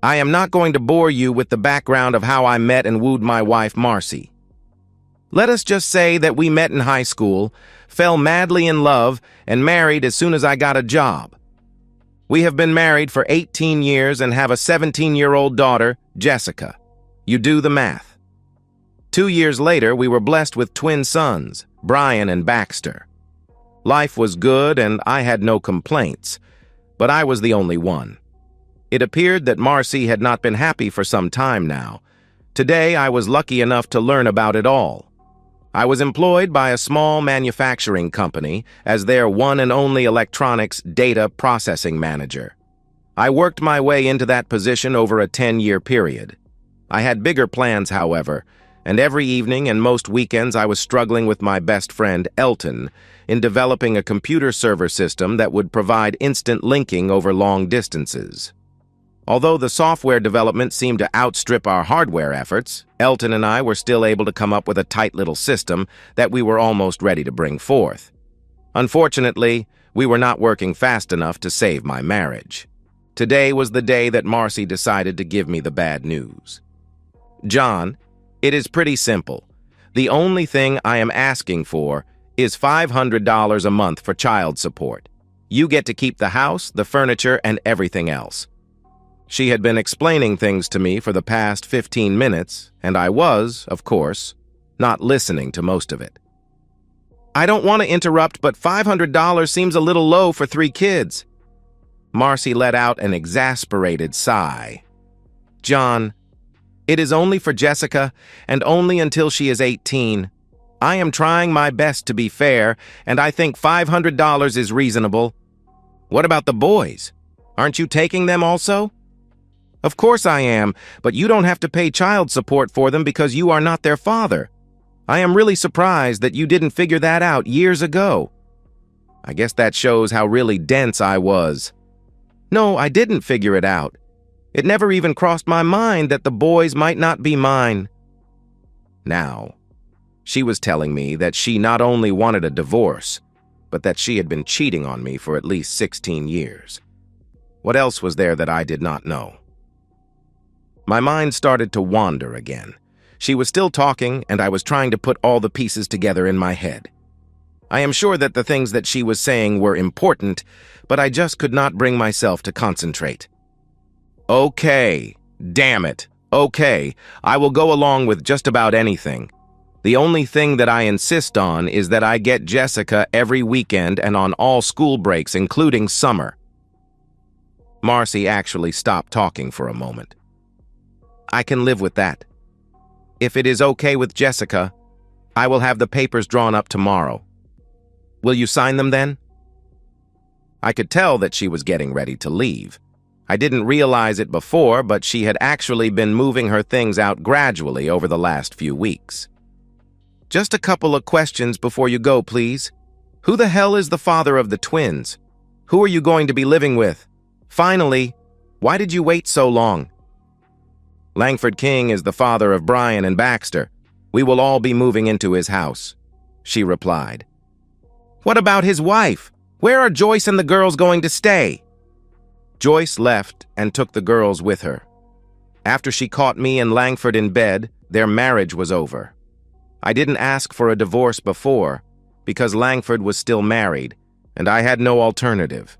I am not going to bore you with the background of how I met and wooed my wife, Marcy. Let us just say that we met in high school, fell madly in love, and married as soon as I got a job. We have been married for 18 years and have a 17-year-old daughter, Jessica. You do the math. 2 years later, we were blessed with twin sons, Brian and Baxter. Life was good and I had no complaints, but I was the only one. It appeared that Marcy had not been happy for some time now. Today, I was lucky enough to learn about it all. I was employed by a small manufacturing company as their one and only electronics data processing manager. I worked my way into that position over a 10-year period. I had bigger plans, however, and every evening and most weekends I was struggling with my best friend, Elton, in developing a computer server system that would provide instant linking over long distances. Although the software development seemed to outstrip our hardware efforts, Elton and I were still able to come up with a tight little system that we were almost ready to bring forth. Unfortunately, we were not working fast enough to save my marriage. Today was the day that Marcy decided to give me the bad news. John, it is pretty simple. The only thing I am asking for is $500 a month for child support. You get to keep the house, the furniture, and everything else. She had been explaining things to me for the past 15 minutes, and I was, of course, not listening to most of it. I don't want to interrupt, but $500 seems a little low for 3 kids. Marcy let out an exasperated sigh. John, it is only for Jessica, and only until she is 18. I am trying my best to be fair, and I think $500 is reasonable. What about the boys? Aren't you taking them also? Of course I am, but you don't have to pay child support for them because you are not their father. I am really surprised that you didn't figure that out years ago. I guess that shows how really dense I was. No, I didn't figure it out. It never even crossed my mind that the boys might not be mine. Now, she was telling me that she not only wanted a divorce, but that she had been cheating on me for at least 16 years. What else was there that I did not know? My mind started to wander again. She was still talking, and I was trying to put all the pieces together in my head. I am sure that the things that she was saying were important, but I just could not bring myself to concentrate. Okay, damn it. Okay, I will go along with just about anything. The only thing that I insist on is that I get Jessica every weekend and on all school breaks, including summer. Marcy actually stopped talking for a moment. I can live with that. If it is okay with Jessica, I will have the papers drawn up tomorrow. Will you sign them then? I could tell that she was getting ready to leave. I didn't realize it before, but she had actually been moving her things out gradually over the last few weeks. Just a couple of questions before you go, please. Who the hell is the father of the twins? Who are you going to be living with? Finally, why did you wait so long? Langford King is the father of Brian and Baxter. We will all be moving into his house, she replied. What about his wife? Where are Joyce and the girls going to stay? Joyce left and took the girls with her. After she caught me and Langford in bed, their marriage was over. I didn't ask for a divorce before because Langford was still married, and I had no alternative.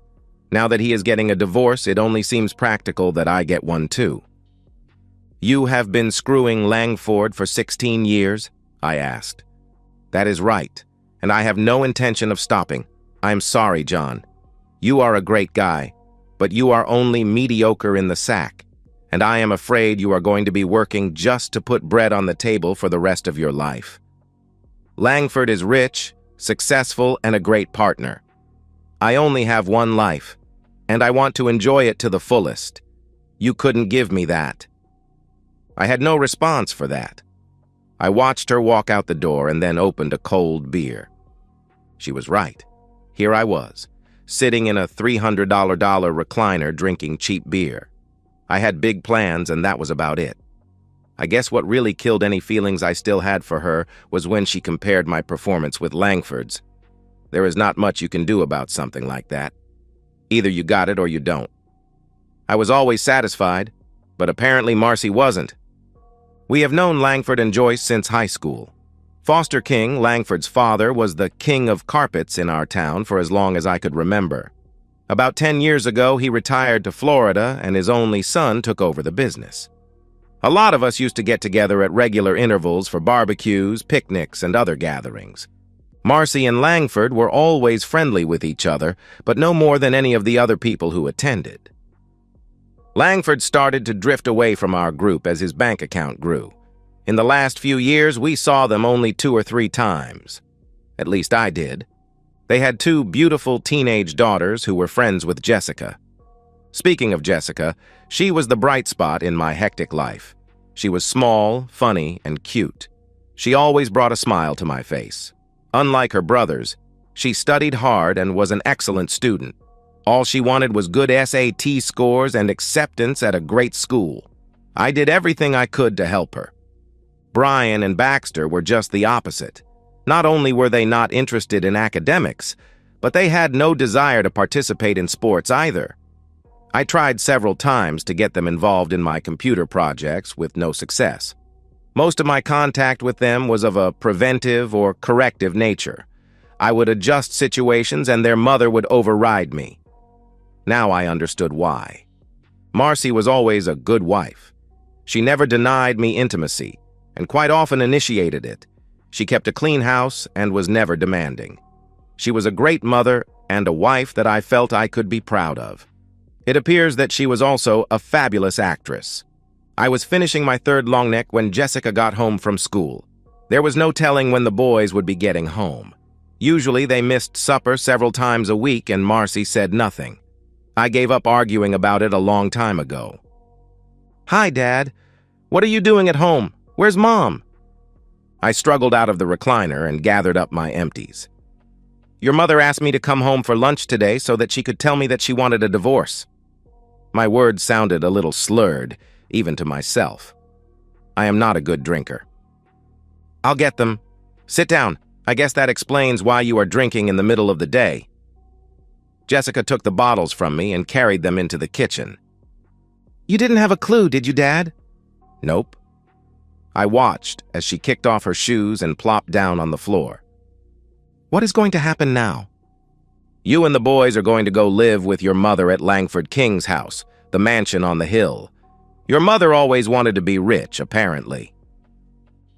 Now that he is getting a divorce, it only seems practical that I get one too. You have been screwing Langford for 16 years? I asked. That is right, and I have no intention of stopping. I am sorry, John. You are a great guy, but you are only mediocre in the sack, and I am afraid you are going to be working just to put bread on the table for the rest of your life. Langford is rich, successful, and a great partner. I only have one life, and I want to enjoy it to the fullest. You couldn't give me that. I had no response for that. I watched her walk out the door and then opened a cold beer. She was right. Here I was, sitting in a $300 recliner drinking cheap beer. I had big plans, and that was about it. I guess what really killed any feelings I still had for her was when she compared my performance with Langford's. There is not much you can do about something like that. Either you got it or you don't. I was always satisfied. but apparently Marcy wasn't. We have known Langford and Joyce since high school. Foster King, Langford's father, was the king of carpets in our town for as long as I could remember. About 10 years ago, he retired to Florida, and his only son took over the business. A lot of us used to get together at regular intervals for barbecues, picnics, and other gatherings. Marcy and Langford were always friendly with each other, but no more than any of the other people who attended. Langford started to drift away from our group as his bank account grew. In the last few years, we saw them only 2 or 3 times. At least I did. They had 2 beautiful teenage daughters who were friends with Jessica. Speaking of Jessica, she was the bright spot in my hectic life. She was small, funny, and cute. She always brought a smile to my face. Unlike her brothers, she studied hard and was an excellent student. All she wanted was good SAT scores and acceptance at a great school. I did everything I could to help her. Brian and Baxter were just the opposite. Not only were they not interested in academics, but they had no desire to participate in sports either. I tried several times to get them involved in my computer projects with no success. Most of my contact with them was of a preventive or corrective nature. I would adjust situations and their mother would override me. Now I understood why. Marcy was always a good wife. She never denied me intimacy, and quite often initiated it. She kept a clean house and was never demanding. She was a great mother and a wife that I felt I could be proud of. It appears that she was also a fabulous actress. I was finishing my 3rd long neck when Jessica got home from school. There was no telling when the boys would be getting home. Usually they missed supper several times a week and Marcy said nothing. I gave up arguing about it a long time ago. "Hi, Dad. What are you doing at home? Where's Mom?" I struggled out of the recliner and gathered up my empties. "Your mother asked me to come home for lunch today so that she could tell me that she wanted a divorce." My words sounded a little slurred, even to myself. I am not a good drinker. "I'll get them. Sit down. I guess that explains why you are drinking in the middle of the day." Jessica took the bottles from me and carried them into the kitchen. "You didn't have a clue, did you, Dad?" "Nope." I watched as she kicked off her shoes and plopped down on the floor. "What is going to happen now?" "You and the boys are going to go live with your mother at Langford King's house, the mansion on the hill. Your mother always wanted to be rich, apparently."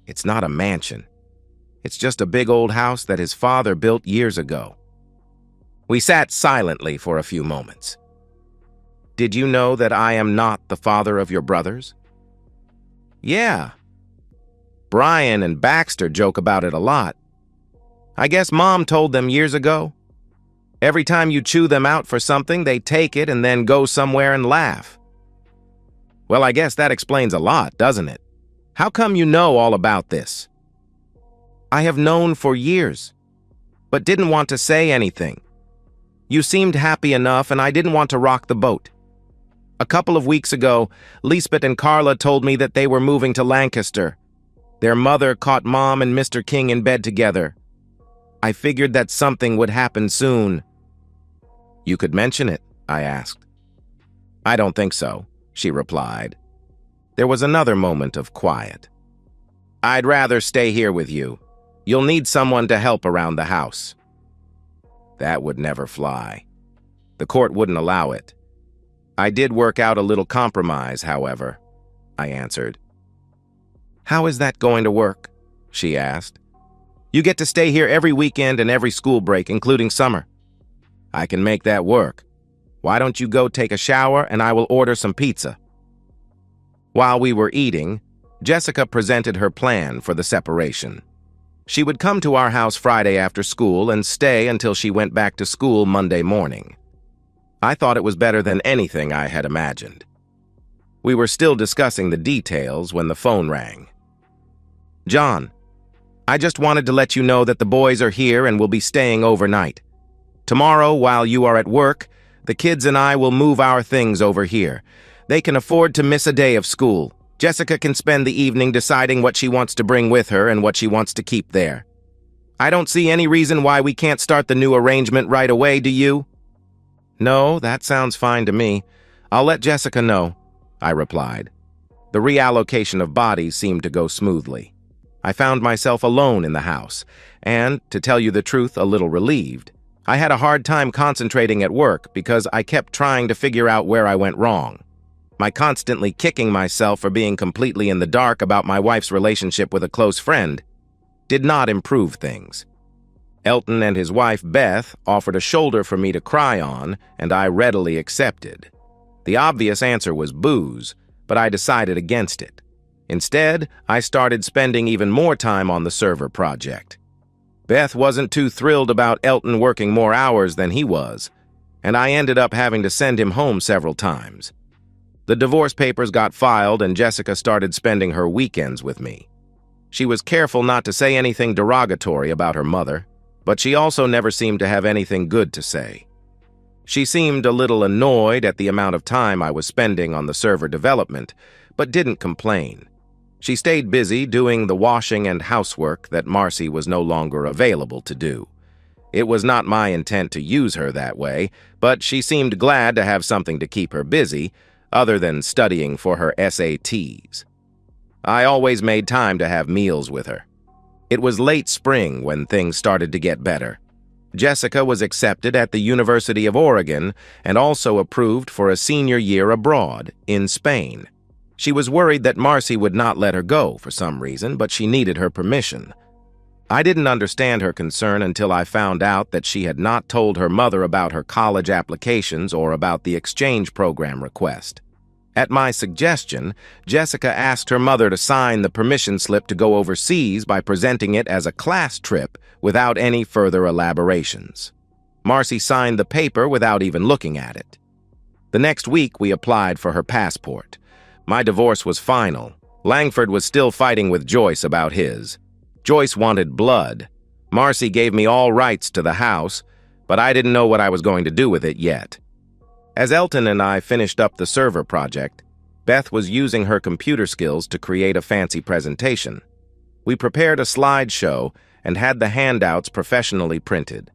"It's not a mansion. It's just a big old house that his father built years ago." We sat silently for a few moments. "Did you know that I am not the father of your brothers?" "Yeah. Brian and Baxter joke about it a lot. I guess Mom told them years ago. Every time you chew them out for something, they take it and then go somewhere and laugh." "Well, I guess that explains a lot, doesn't it? How come you know all about this?" "I have known for years, but didn't want to say anything. You seemed happy enough, and I didn't want to rock the boat. A couple of weeks ago, Lisbeth and Carla told me that they were moving to Lancaster. Their mother caught Mom and Mr. King in bed together. I figured that something would happen soon." "You could mention it," I asked. "I don't think so," she replied. There was another moment of quiet. "I'd rather stay here with you. You'll need someone to help around the house." That would never fly. The court wouldn't allow it. "I did work out a little compromise, however," I answered. "How is that going to work?" she asked. "You get to stay here every weekend and every school break, including summer." "I can make that work. Why don't you go take a shower and I will order some pizza?" While we were eating, Jessica presented her plan for the separation. She would come to our house Friday after school and stay until she went back to school Monday morning. I thought it was better than anything I had imagined. We were still discussing the details when the phone rang. "John, I just wanted to let you know that the boys are here and will be staying overnight. Tomorrow, while you are at work, the kids and I will move our things over here. They can afford to miss a day of school. Jessica can spend the evening deciding what she wants to bring with her and what she wants to keep there. I don't see any reason why we can't start the new arrangement right away, do you?" "No, that sounds fine to me. I'll let Jessica know. I replied. The reallocation of bodies seemed to go smoothly. I found myself alone in the house, and, to tell you the truth, a little relieved. I had a hard time concentrating at work because I kept trying to figure out where I went wrong. My constantly kicking myself for being completely in the dark about my wife's relationship with a close friend did not improve things. Elton and his wife, Beth, offered a shoulder for me to cry on, and I readily accepted. The obvious answer was booze, but I decided against it. Instead, I started spending even more time on the server project. Beth wasn't too thrilled about Elton working more hours than he was, and I ended up having to send him home several times. The divorce papers got filed, and Jessica started spending her weekends with me. She was careful not to say anything derogatory about her mother, but she also never seemed to have anything good to say. She seemed a little annoyed at the amount of time I was spending on the server development, but didn't complain. She stayed busy doing the washing and housework that Marcy was no longer available to do. It was not my intent to use her that way, but she seemed glad to have something to keep her busy, other than studying for her SATs. I always made time to have meals with her. It was late spring when things started to get better. Jessica was accepted at the University of Oregon and also approved for a senior year abroad in Spain. She was worried that Marcy would not let her go for some reason, but she needed her permission. I didn't understand her concern until I found out that she had not told her mother about her college applications or about the exchange program request. At my suggestion, Jessica asked her mother to sign the permission slip to go overseas by presenting it as a class trip without any further elaborations. Marcy signed the paper without even looking at it. The next week, we applied for her passport. My divorce was final. Langford was still fighting with Joyce about his. Joyce wanted blood. Marcy gave me all rights to the house, but I didn't know what I was going to do with it yet. As Elton and I finished up the server project, Beth was using her computer skills to create a fancy presentation. We prepared a slideshow and had the handouts professionally printed.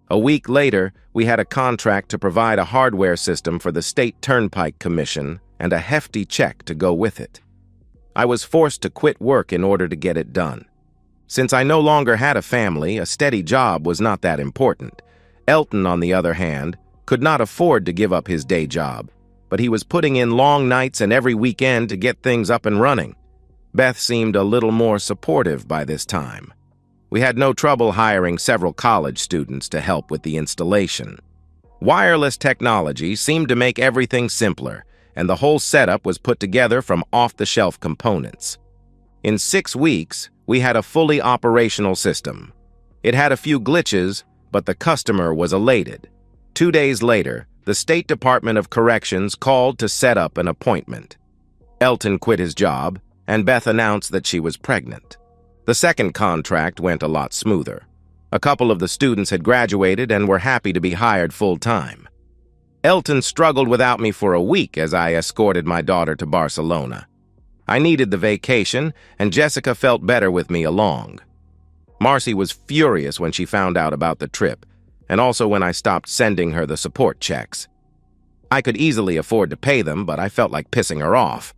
A week later, we had a contract to provide a hardware system for the State Turnpike Commission and a hefty check to go with it. I was forced to quit work in order to get it done. Since I no longer had a family, a steady job was not that important. Elton, on the other hand, could not afford to give up his day job, but he was putting in long nights and every weekend to get things up and running. Beth seemed a little more supportive by this time. We had no trouble hiring several college students to help with the installation. Wireless technology seemed to make everything simpler, and the whole setup was put together from off-the-shelf components. In 6 weeks, we had a fully operational system. It had a few glitches, but the customer was elated. 2 days later, the State Department of Corrections called to set up an appointment. Elton quit his job, and Beth announced that she was pregnant. The second contract went a lot smoother. A couple of the students had graduated and were happy to be hired full-time. Elton struggled without me for a week as I escorted my daughter to Barcelona. I needed the vacation, and Jessica felt better with me along. Marcy was furious when she found out about the trip, and also when I stopped sending her the support checks. I could easily afford to pay them, but I felt like pissing her off.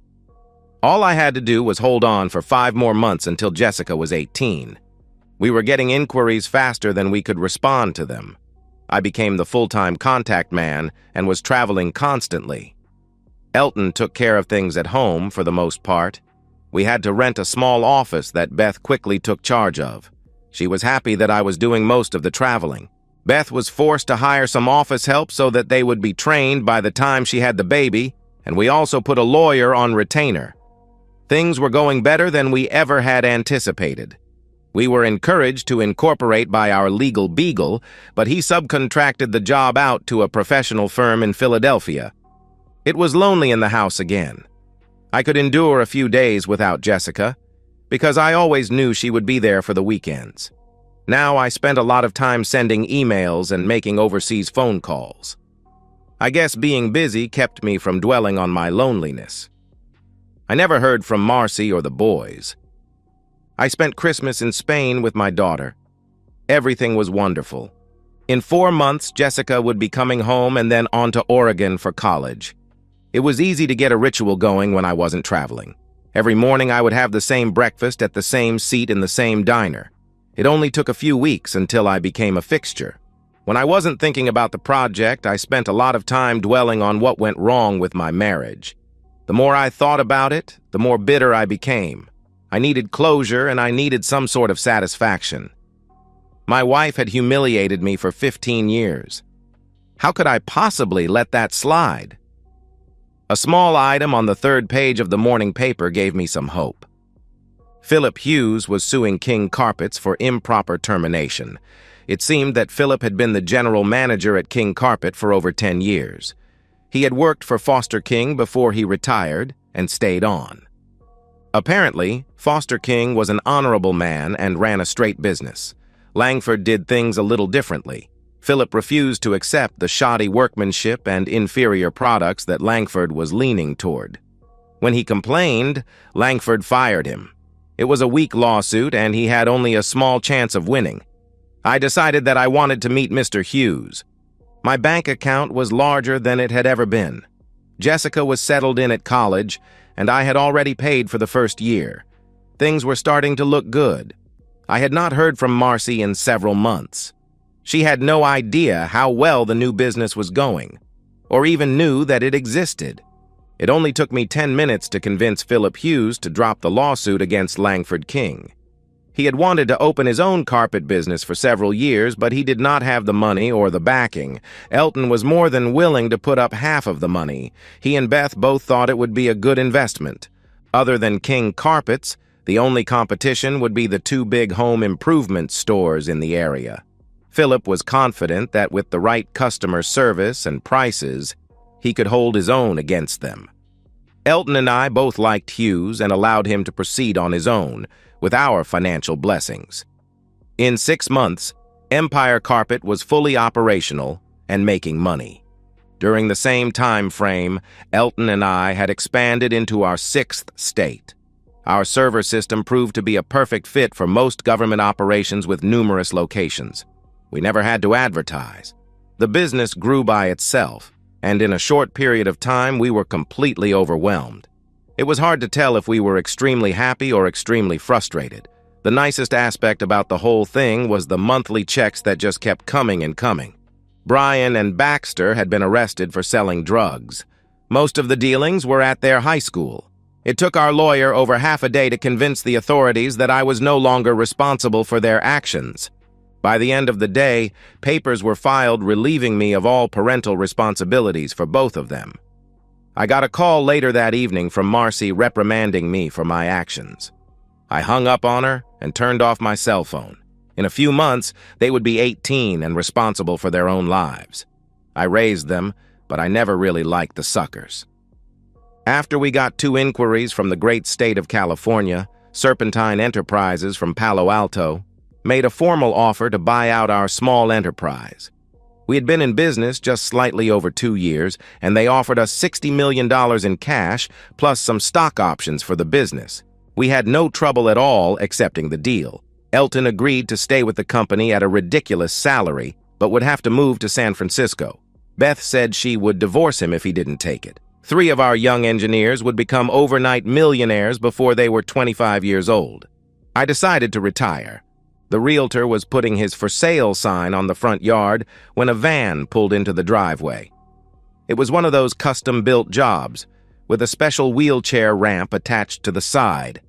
All I had to do was hold on for 5 more months until Jessica was 18. We were getting inquiries faster than we could respond to them. I became the full-time contact man and was traveling constantly. Elton took care of things at home for the most part. We had to rent a small office that Beth quickly took charge of. She was happy that I was doing most of the traveling. Beth was forced to hire some office help so that they would be trained by the time she had the baby, and we also put a lawyer on retainer. Things were going better than we ever had anticipated. We were encouraged to incorporate by our legal beagle, but he subcontracted the job out to a professional firm in Philadelphia. It was lonely in the house again. I could endure a few days without Jessica, because I always knew she would be there for the weekends. Now I spent a lot of time sending emails and making overseas phone calls. I guess being busy kept me from dwelling on my loneliness. I never heard from Marcy or the boys. I spent Christmas in Spain with my daughter. Everything was wonderful. In 4 months, Jessica would be coming home and then on to Oregon for college. It was easy to get a ritual going when I wasn't traveling. Every morning I would have the same breakfast at the same seat in the same diner. It only took a few weeks until I became a fixture. When I wasn't thinking about the project, I spent a lot of time dwelling on what went wrong with my marriage. The more I thought about it, the more bitter I became. I needed closure and I needed some sort of satisfaction. My wife had humiliated me for 15 years. How could I possibly let that slide? A small item on the third page of the morning paper gave me some hope. Philip Hughes was suing King Carpets for improper termination. It seemed that Philip had been the general manager at King Carpet for over 10 years. He had worked for Foster King before he retired and stayed on. Apparently, Foster King was an honorable man and ran a straight business. Langford did things a little differently. Philip refused to accept the shoddy workmanship and inferior products that Langford was leaning toward. When he complained, Langford fired him. It was a weak lawsuit and he had only a small chance of winning. I decided that I wanted to meet Mr. Hughes. My bank account was larger than it had ever been. Jessica was settled in at college, and I had already paid for the first year. Things were starting to look good. I had not heard from Marcy in several months. She had no idea how well the new business was going, or even knew that it existed. It only took me 10 minutes to convince Philip Hughes to drop the lawsuit against Langford King. He had wanted to open his own carpet business for several years, but he did not have the money or the backing. Elton was more than willing to put up half of the money. He and Beth both thought it would be a good investment. Other than King Carpets, the only competition would be the two big home improvement stores in the area. Philip was confident that with the right customer service and prices, he could hold his own against them. Elton and I both liked Hughes and allowed him to proceed on his own, with our financial blessings. In 6 months, Empire Carpet was fully operational and making money. During the same time frame, Elton and I had expanded into our 6th state. Our server system proved to be a perfect fit for most government operations with numerous locations. We never had to advertise. The business grew by itself, and in a short period of time, we were completely overwhelmed. It was hard to tell if we were extremely happy or extremely frustrated. The nicest aspect about the whole thing was the monthly checks that just kept coming and coming. Brian and Baxter had been arrested for selling drugs. Most of the dealings were at their high school. It took our lawyer over half a day to convince the authorities that I was no longer responsible for their actions. By the end of the day, papers were filed relieving me of all parental responsibilities for both of them. I got a call later that evening from Marcy reprimanding me for my actions. I hung up on her and turned off my cell phone. In a few months, they would be 18 and responsible for their own lives. I raised them, but I never really liked the suckers. After we got 2 inquiries from the great state of California, Serpentine Enterprises from Palo Alto made a formal offer to buy out our small enterprise. We had been in business just slightly over 2 years, and they offered us $60 million in cash, plus some stock options for the business. We had no trouble at all accepting the deal. Elton agreed to stay with the company at a ridiculous salary, but would have to move to San Francisco. Beth said she would divorce him if he didn't take it. 3 of our young engineers would become overnight millionaires before they were 25 years old. I decided to retire. The realtor was putting his for sale sign on the front yard when a van pulled into the driveway. It was one of those custom-built jobs, with a special wheelchair ramp attached to the side.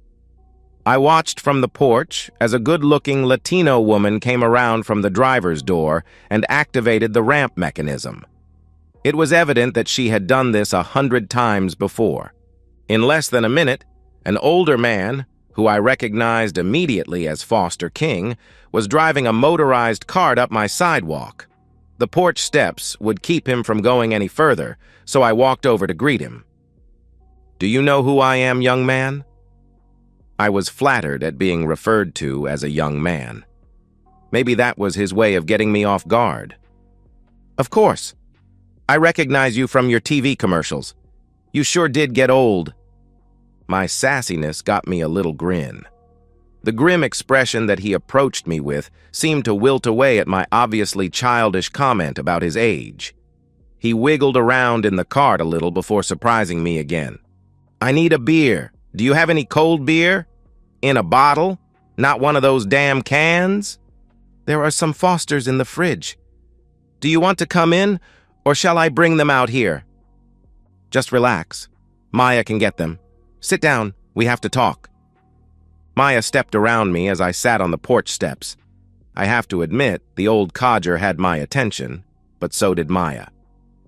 I watched from the porch as a good-looking Latino woman came around from the driver's door and activated the ramp mechanism. It was evident that she had done this 100 times before. In less than a minute, an older man, who I recognized immediately as Foster King, was driving a motorized cart up my sidewalk. The porch steps would keep him from going any further, so I walked over to greet him. "Do you know who I am, young man?" I was flattered at being referred to as a young man. Maybe that was his way of getting me off guard. "Of course. I recognize you from your TV commercials. You sure did get old." My sassiness got me a little grin. The grim expression that he approached me with seemed to wilt away at my obviously childish comment about his age. He wiggled around in the cart a little before surprising me again. "I need a beer. Do you have any cold beer? In a bottle? Not one of those damn cans?" "There are some Fosters in the fridge. Do you want to come in, or shall I bring them out here?" "Just relax. Maya can get them. Sit down. We have to talk." Maya stepped around me as I sat on the porch steps. I have to admit, the old codger had my attention, but so did Maya.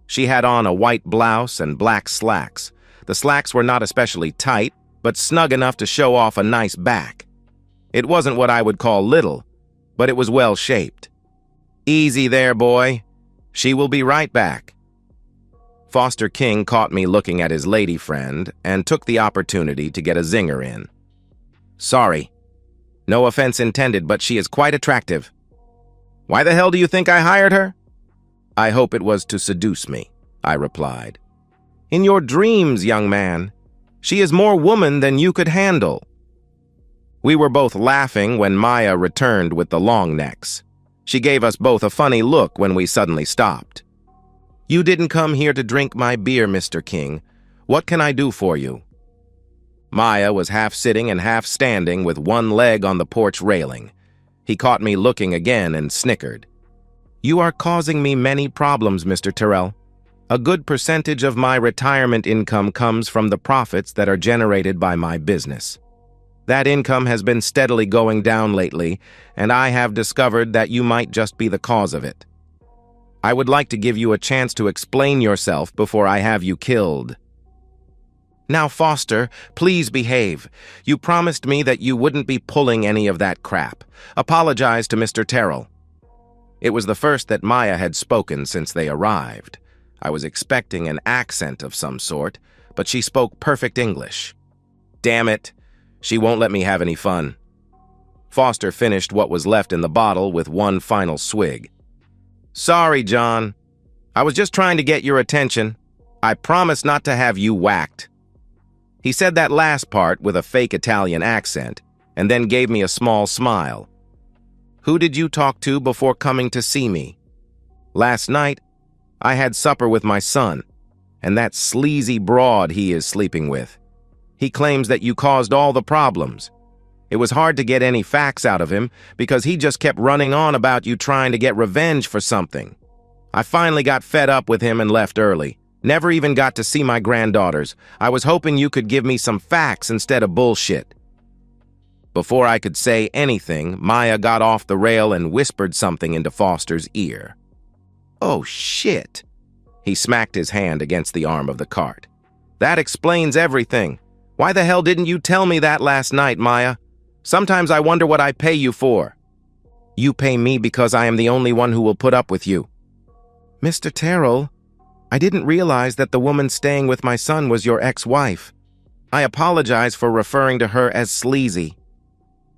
She had on a white blouse and black slacks. The slacks were not especially tight, but snug enough to show off a nice back. It wasn't what I would call little, but it was well-shaped. "Easy there, boy. She will be right back." Foster King caught me looking at his lady friend and took the opportunity to get a zinger in. "Sorry. No offense intended, but she is quite attractive." "Why the hell do you think I hired her?" "I hope it was to seduce me," I replied. "In your dreams, young man. She is more woman than you could handle." We were both laughing when Maya returned with the long necks. She gave us both a funny look when we suddenly stopped. "You didn't come here to drink my beer, Mr. King. What can I do for you?" Maya was half sitting and half standing with one leg on the porch railing. He caught me looking again and snickered. "You are causing me many problems, Mr. Terrell. A good percentage of my retirement income comes from the profits that are generated by my business. That income has been steadily going down lately, and I have discovered that you might just be the cause of it. I would like to give you a chance to explain yourself before I have you killed." "Now, Foster, please behave. You promised me that you wouldn't be pulling any of that crap. Apologize to Mr. Terrell." It was the first that Maya had spoken since they arrived. I was expecting an accent of some sort, but she spoke perfect English. Damn it, she won't let me have any fun. Foster finished what was left in the bottle with one final swig. "Sorry, John. I was just trying to get your attention. I promise not to have you whacked." He said that last part with a fake Italian accent, and then gave me a small smile. "Who did you talk to before coming to see me?" "Last night, I had supper with my son, and that sleazy broad he is sleeping with. He claims that you caused all the problems. It was hard to get any facts out of him because he just kept running on about you trying to get revenge for something. I finally got fed up with him and left early. Never even got to see my granddaughters. I was hoping you could give me some facts instead of bullshit." Before I could say anything, Maya got off the rail and whispered something into Foster's ear. "Oh, shit." He smacked his hand against the arm of the cart. "That explains everything. Why the hell didn't you tell me that last night, Maya? Sometimes I wonder what I pay you for." "You pay me because I am the only one who will put up with you." "Mr. Terrell, I didn't realize that the woman staying with my son was your ex-wife. I apologize for referring to her as sleazy.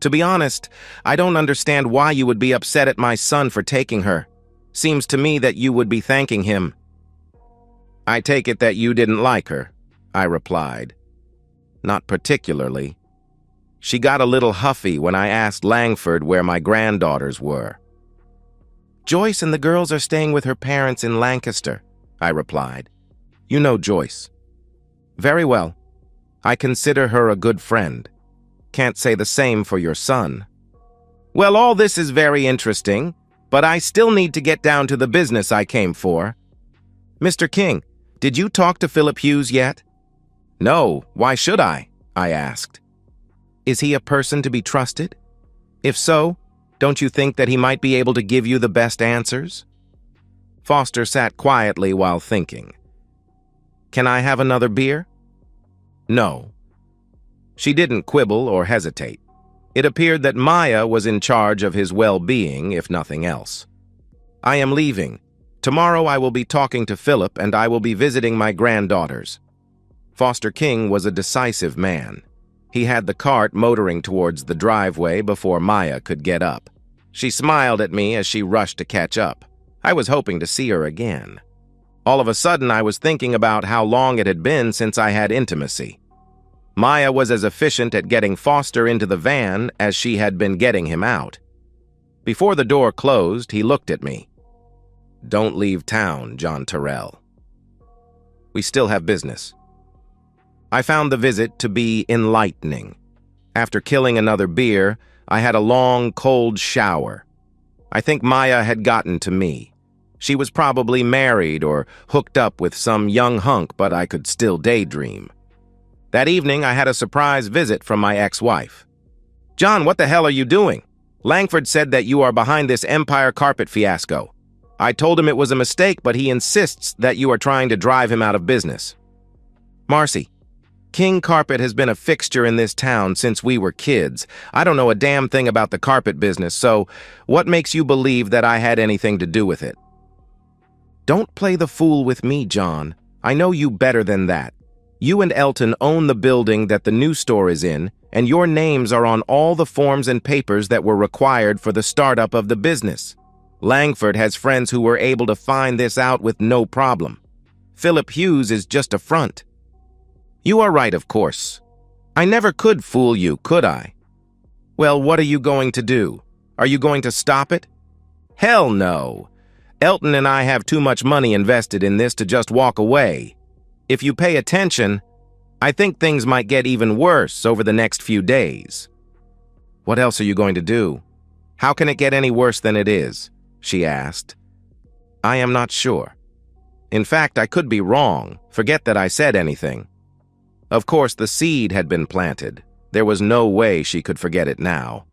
To be honest, I don't understand why you would be upset at my son for taking her. Seems to me that you would be thanking him." "I take it that you didn't like her," I replied. "Not particularly. She got a little huffy when I asked Langford where my granddaughters were." "Joyce and the girls are staying with her parents in Lancaster," I replied. "You know Joyce." "Very well. I consider her a good friend. Can't say the same for your son." "Well, all this is very interesting, but I still need to get down to the business I came for. Mr. King, did you talk to Philip Hughes yet?" "No, why should I?" I asked. "Is he a person to be trusted? If so, don't you think that he might be able to give you the best answers?" Foster sat quietly while thinking. "Can I have another beer?" "No." She didn't quibble or hesitate. It appeared that Maya was in charge of his well-being, if nothing else. "I am leaving. Tomorrow I will be talking to Philip and I will be visiting my granddaughters." Foster King was a decisive man. He had the cart motoring towards the driveway before Maya could get up. She smiled at me as she rushed to catch up. I was hoping to see her again. All of a sudden, I was thinking about how long it had been since I had intimacy. Maya was as efficient at getting Foster into the van as she had been getting him out. Before the door closed, he looked at me. "Don't leave town, John Terrell," We still have business." I found the visit to be enlightening. After killing another beer, I had a long, cold shower. I think Maya had gotten to me. She was probably married or hooked up with some young hunk, but I could still daydream. That evening, I had a surprise visit from my ex-wife. "John, what the hell are you doing? Langford said that you are behind this Empire carpet fiasco. I told him it was a mistake, but he insists that you are trying to drive him out of business." "Marcy, King Carpet has been a fixture in this town since we were kids. I don't know a damn thing about the carpet business, so what makes you believe that I had anything to do with it?" "Don't play the fool with me, John. I know you better than that. You and Elton own the building that the new store is in, and your names are on all the forms and papers that were required for the startup of the business. Langford has friends who were able to find this out with no problem. Philip Hughes is just a front." "You are right, of course. I never could fool you, could I?" "Well, what are you going to do? Are you going to stop it?" "Hell no. Elton and I have too much money invested in this to just walk away. If you pay attention, I think things might get even worse over the next few days." "What else are you going to do? How can it get any worse than it is?" she asked. "I am not sure. In fact, I could be wrong. Forget that I said anything." Of course, the seed had been planted. There was no way she could forget it now.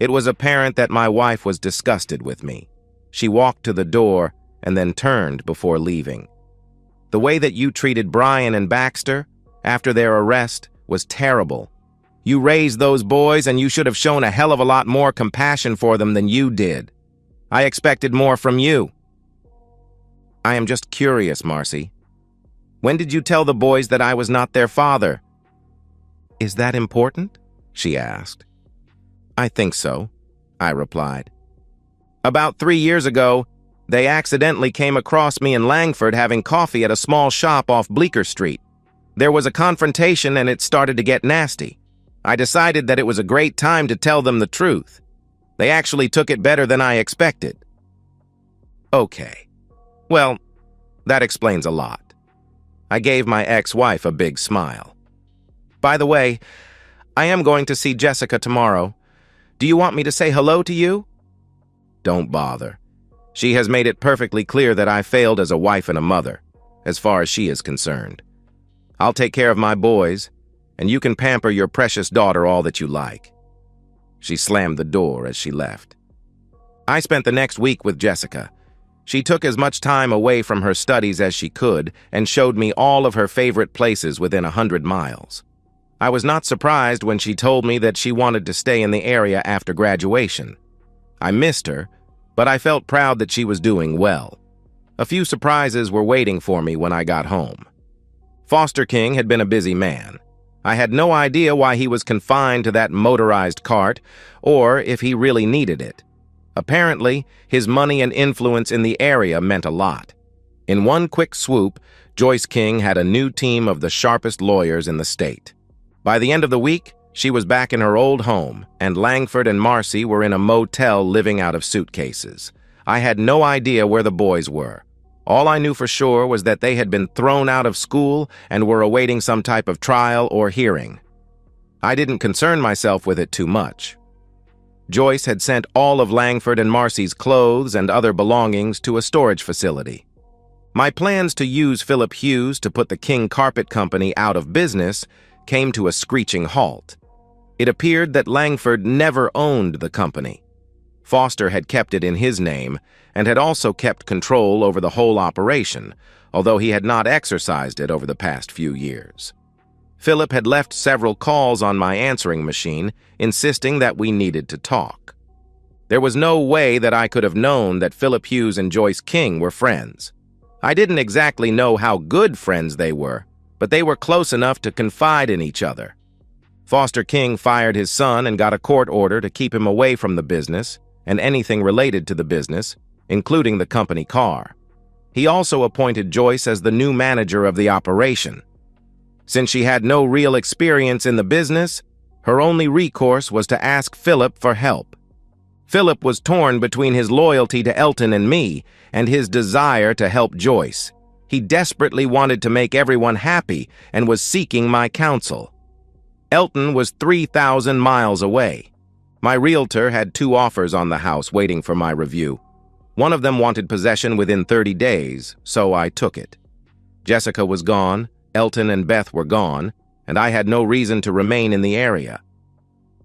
It was apparent that my wife was disgusted with me. She walked to the door and then turned before leaving. "The way that you treated Brian and Baxter after their arrest was terrible. You raised those boys and you should have shown a hell of a lot more compassion for them than you did. I expected more from you." "I am just curious, Marcy. When did you tell the boys that I was not their father?" "Is that important?" she asked. "I think so," I replied. "About 3 years ago, they accidentally came across me and Langford having coffee at a small shop off Bleecker Street. There was a confrontation and it started to get nasty. I decided that it was a great time to tell them the truth. They actually took it better than I expected." "Okay. Well, that explains a lot." I gave my ex-wife a big smile. "By the way, I am going to see Jessica tomorrow. Do you want me to say hello to you?" "Don't bother. She has made it perfectly clear that I failed as a wife and a mother, as far as she is concerned. I'll take care of my boys, and you can pamper your precious daughter all that you like." She slammed the door as she left. I spent the next week with Jessica. She took as much time away from her studies as she could and showed me all of her favorite places within 100 miles. I was not surprised when she told me that she wanted to stay in the area after graduation. I missed her, but I felt proud that she was doing well. A few surprises were waiting for me when I got home. Foster King had been a busy man. I had no idea why he was confined to that motorized cart, or if he really needed it. Apparently, his money and influence in the area meant a lot. In one quick swoop, Joyce King had a new team of the sharpest lawyers in the state. By the end of the week, she was back in her old home, and Langford and Marcy were in a motel living out of suitcases. I had no idea where the boys were. All I knew for sure was that they had been thrown out of school and were awaiting some type of trial or hearing. I didn't concern myself with it too much. Joyce had sent all of Langford and Marcy's clothes and other belongings to a storage facility. My plans to use Philip Hughes to put the King Carpet Company out of business came to a screeching halt. It appeared that Langford never owned the company. Foster had kept it in his name and had also kept control over the whole operation, although he had not exercised it over the past few years. Philip had left several calls on my answering machine, insisting that we needed to talk. There was no way that I could have known that Philip Hughes and Joyce King were friends. I didn't exactly know how good friends they were, but they were close enough to confide in each other. Foster King fired his son and got a court order to keep him away from the business and anything related to the business, including the company car. He also appointed Joyce as the new manager of the operation. Since she had no real experience in the business, her only recourse was to ask Philip for help. Philip was torn between his loyalty to Elton and me and his desire to help Joyce. He desperately wanted to make everyone happy and was seeking my counsel. Elton was 3,000 miles away. My realtor had 2 offers on the house waiting for my review. One of them wanted possession within 30 days, so I took it. Jessica was gone, Elton and Beth were gone, and I had no reason to remain in the area.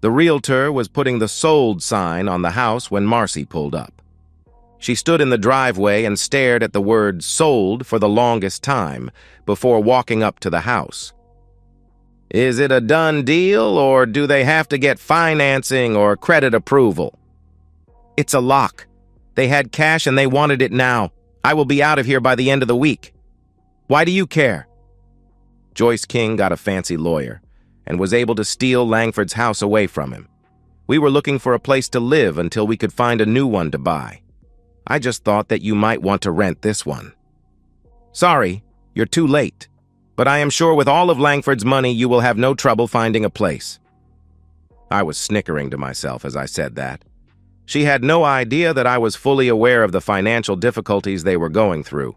The realtor was putting the sold sign on the house when Marcy pulled up. She stood in the driveway and stared at the word sold for the longest time before walking up to the house. Is it a done deal, or do they have to get financing or credit approval? It's a lock. They had cash and they wanted it now. I will be out of here by the end of the week. Why do you care? Joyce King got a fancy lawyer and was able to steal Langford's house away from him. We were looking for a place to live until we could find a new one to buy. I just thought that you might want to rent this one. Sorry, you're too late, but I am sure with all of Langford's money you will have no trouble finding a place. I was snickering to myself as I said that. She had no idea that I was fully aware of the financial difficulties they were going through.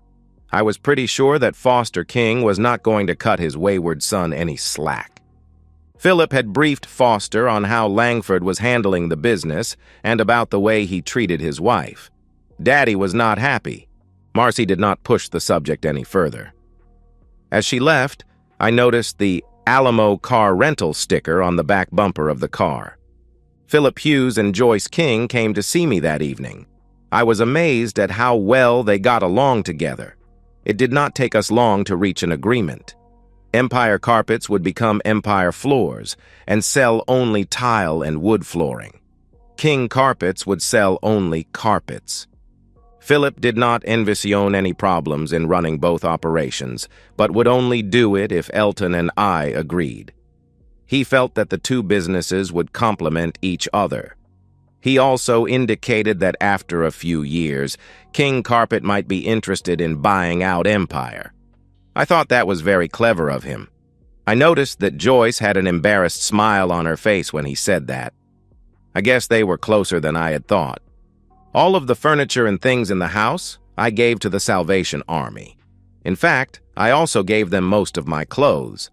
I was pretty sure that Foster King was not going to cut his wayward son any slack. Philip had briefed Foster on how Langford was handling the business and about the way he treated his wife. Daddy was not happy. Marcy did not push the subject any further. As she left, I noticed the Alamo car rental sticker on the back bumper of the car. Philip Hughes and Joyce King came to see me that evening. I was amazed at how well they got along together. It did not take us long to reach an agreement. Empire Carpets would become Empire Floors and sell only tile and wood flooring. King Carpets would sell only carpets. Philip did not envision any problems in running both operations, but would only do it if Elton and I agreed. He felt that the 2 businesses would complement each other. He also indicated that after a few years, King Carpet might be interested in buying out Empire. I thought that was very clever of him. I noticed that Joyce had an embarrassed smile on her face when he said that. I guess they were closer than I had thought. All of the furniture and things in the house I gave to the Salvation Army. In fact, I also gave them most of my clothes.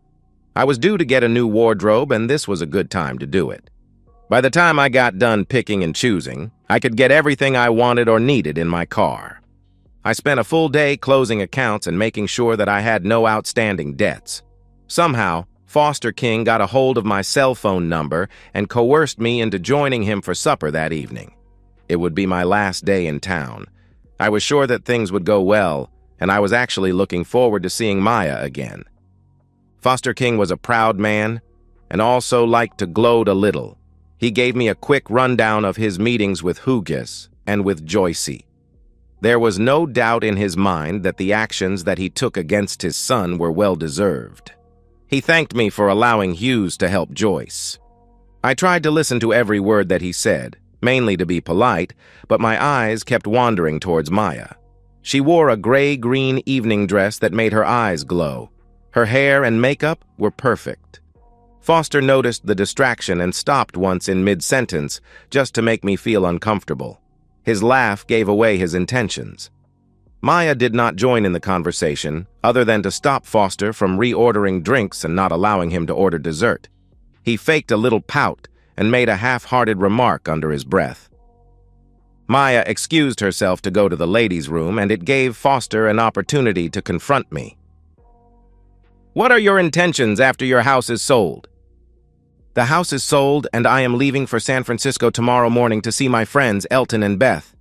I was due to get a new wardrobe, and this was a good time to do it. By the time I got done picking and choosing, I could get everything I wanted or needed in my car. I spent a full day closing accounts and making sure that I had no outstanding debts. Somehow, Foster King got a hold of my cell phone number and coerced me into joining him for supper that evening. It would be my last day in town. I was sure that things would go well, and I was actually looking forward to seeing Maya again. Foster King was a proud man and also liked to gloat a little. He gave me a quick rundown of his meetings with Hughes and with Joyce. There was no doubt in his mind that the actions that he took against his son were well-deserved. He thanked me for allowing Hughes to help Joyce. I tried to listen to every word that he said, mainly to be polite, but my eyes kept wandering towards Maya. She wore a gray-green evening dress that made her eyes glow. Her hair and makeup were perfect. Foster noticed the distraction and stopped once in mid-sentence just to make me feel uncomfortable. His laugh gave away his intentions. Maya did not join in the conversation, other than to stop Foster from reordering drinks and not allowing him to order dessert. He faked a little pout and made a half-hearted remark under his breath. Maya excused herself to go to the ladies' room, and it gave Foster an opportunity to confront me. "What are your intentions after your house is sold?" "The house is sold, and I am leaving for San Francisco tomorrow morning to see my friends Elton and Beth.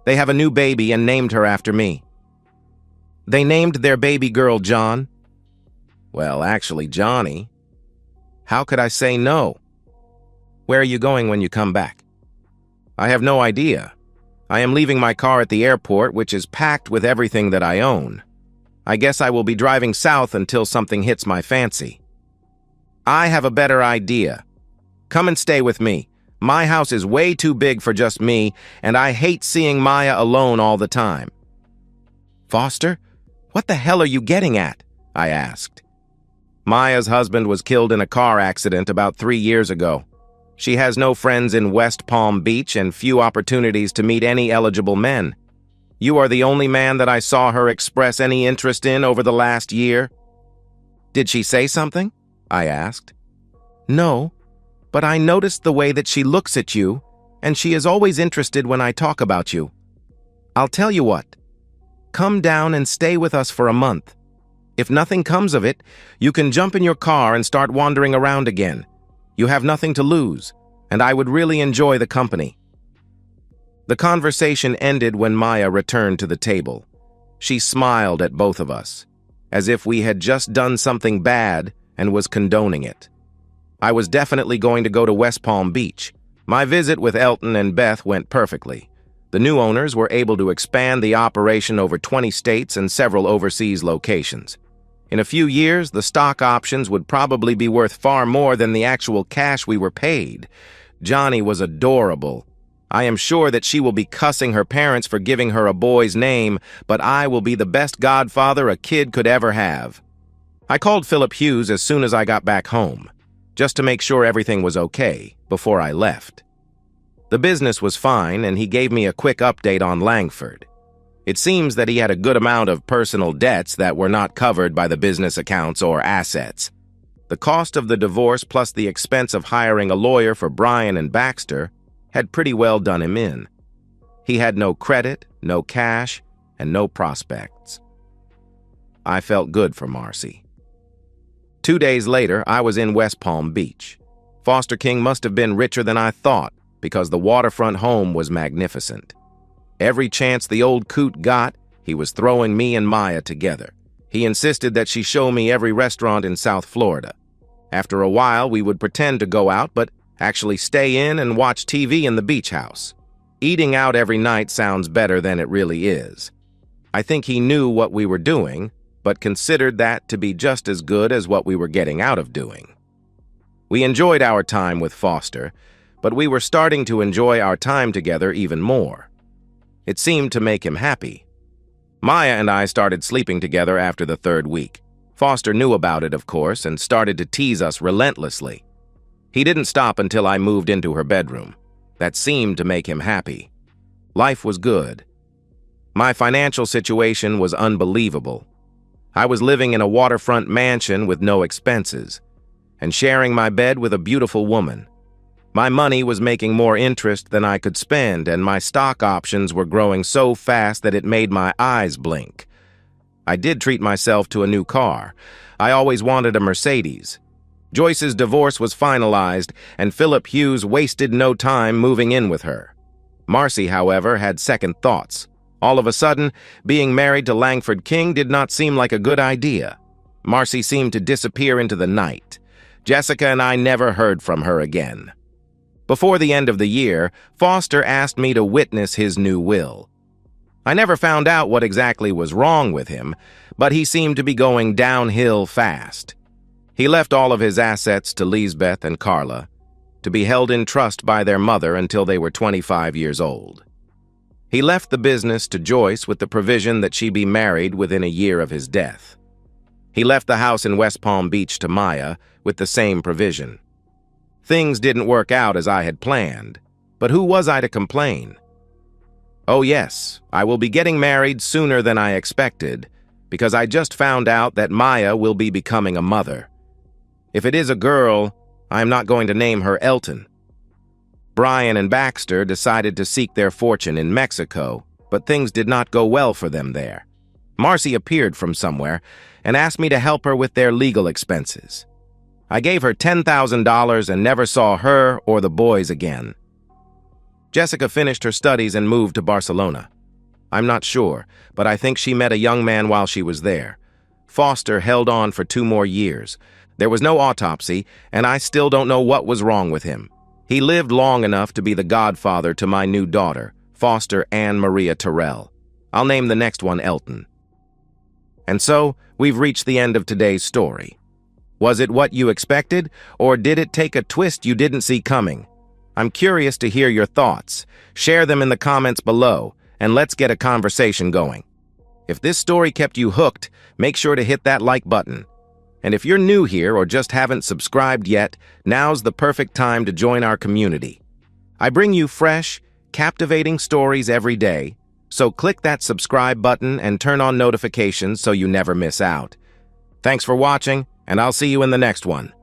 They have a new baby and named her after me." "They named their baby girl John?" "Well, actually, Johnny." "How could I say no?" "Where are you going when you come back?" "I have no idea. I am leaving my car at the airport, which is packed with everything that I own. I guess I will be driving south until something hits my fancy." "I have a better idea. Come and stay with me. My house is way too big for just me, and I hate seeing Maya alone all the time." "Foster, what the hell are you getting at?" I asked. "Maya's husband was killed in a car accident about 3 years ago. She has no friends in West Palm Beach and few opportunities to meet any eligible men. You are the only man that I saw her express any interest in over the last year." "Did she say something?" I asked. "No, but I noticed the way that she looks at you, and she is always interested when I talk about you. I'll tell you what. Come down and stay with us for a month. If nothing comes of it, you can jump in your car and start wandering around again. You have nothing to lose, and I would really enjoy the company." The conversation ended when Maya returned to the table. She smiled at both of us, as if we had just done something bad and was condoning it. I was definitely going to go to West Palm Beach. My visit with Elton and Beth went perfectly. The new owners were able to expand the operation over 20 states and several overseas locations. In a few years, the stock options would probably be worth far more than the actual cash we were paid. Johnny was adorable. I am sure that she will be cussing her parents for giving her a boy's name, but I will be the best godfather a kid could ever have. I called Philip Hughes as soon as I got back home, just to make sure everything was okay before I left. The business was fine, and he gave me a quick update on Langford. It seems that he had a good amount of personal debts that were not covered by the business accounts or assets. The cost of the divorce plus the expense of hiring a lawyer for Brian and Baxter had pretty well done him in. He had no credit, no cash, and no prospects. I felt good for Marcy. 2 days later, I was in West Palm Beach. Foster King must have been richer than I thought, because the waterfront home was magnificent. Every chance the old coot got, he was throwing me and Maya together. He insisted that she show me every restaurant in South Florida. After a while, we would pretend to go out, but actually stay in and watch TV in the beach house. Eating out every night sounds better than it really is. I think he knew what we were doing, but considered that to be just as good as what we were getting out of doing. We enjoyed our time with Foster, but we were starting to enjoy our time together even more. It seemed to make him happy. Maya and I started sleeping together after the 3rd week. Foster knew about it, of course, and started to tease us relentlessly. He didn't stop until I moved into her bedroom. That seemed to make him happy. Life was good. My financial situation was unbelievable. I was living in a waterfront mansion with no expenses, and sharing my bed with a beautiful woman. My money was making more interest than I could spend, and my stock options were growing so fast that it made my eyes blink. I did treat myself to a new car. I always wanted a Mercedes. Joyce's divorce was finalized, and Philip Hughes wasted no time moving in with her. Marcy, however, had second thoughts. All of a sudden, being married to Langford King did not seem like a good idea. Marcy seemed to disappear into the night. Jessica and I never heard from her again. Before the end of the year, Foster asked me to witness his new will. I never found out what exactly was wrong with him, but he seemed to be going downhill fast. He left all of his assets to Lisbeth and Carla, to be held in trust by their mother until they were 25 years old. He left the business to Joyce with the provision that she be married within a year of his death. He left the house in West Palm Beach to Maya with the same provision. Things didn't work out as I had planned, but who was I to complain? Oh yes, I will be getting married sooner than I expected, because I just found out that Maya will be becoming a mother. If it is a girl, I am not going to name her Elton. Brian and Baxter decided to seek their fortune in Mexico, but things did not go well for them there. Marcy appeared from somewhere and asked me to help her with their legal expenses. I gave her $10,000 and never saw her or the boys again. Jessica finished her studies and moved to Barcelona. I'm not sure, but I think she met a young man while she was there. Foster held on for 2 more years. There was no autopsy, and I still don't know what was wrong with him. He lived long enough to be the godfather to my new daughter, Foster Anne Maria Terrell. I'll name the next one Elton. And so, we've reached the end of today's story. Was it what you expected, or did it take a twist you didn't see coming? I'm curious to hear your thoughts. Share them in the comments below, and let's get a conversation going. If this story kept you hooked, make sure to hit that like button. And if you're new here or just haven't subscribed yet, now's the perfect time to join our community. I bring you fresh, captivating stories every day, So click that subscribe button and turn on notifications so you never miss out. Thanks for watching, and I'll see you in the next one.